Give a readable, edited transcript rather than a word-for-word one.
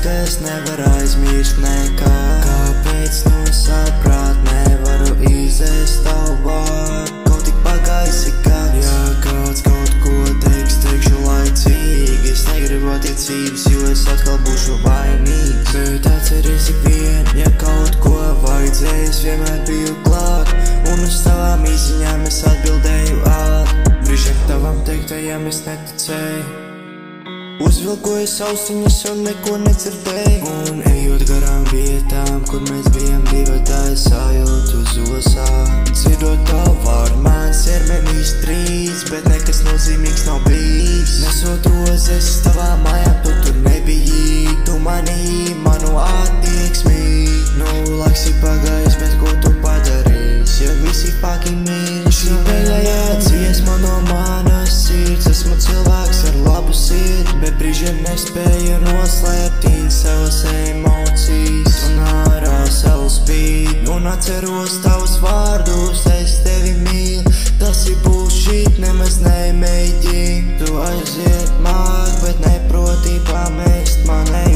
ka es nevaru aizmirst nekā. Kāpēc no saprāt nevaru izēst tavu vārdu? Kaut tik pagaisi kāds. Ja kāds kaut ko teiks, teikšu laicīgi. Es negribu attiecības, jo es atkal būšu vainīgs. Bet atceries ik vien, ja kaut ko vajadzēs, vienmēr biju klāt. Un uz tavām īziņām es atbildēju ātri. Brīžiem tavam teiktajam es neticēju. Uzvilkojas austiņas un neko nedzirdēju. Un ejot garām vietām, kur mēs bijām divatā, es sajūtu uz osām. Dzirdot tavu vārdu, mans ķermenis trīc, bet nekas nozīmīgs nav bijis. Nesot rozes tavām mājām, tu tur nebiji. Tu manīji manu attieksmi. Nu, laiks ir pagājis, bet ko tu padarīs? Ja visi fucking mīl, šī pēdējā dziesma no manas sirds. Esmu cilvēks ar labu sirdi, bet brīžiem nespēju noslēpt savas emocijas. Un ārā savu spīd, un atceros tavus vārdus, es tevi mīlu. Tas ir bullshit, nemaz nemēģini. Tu aiziet māk, bet neproti pamest manai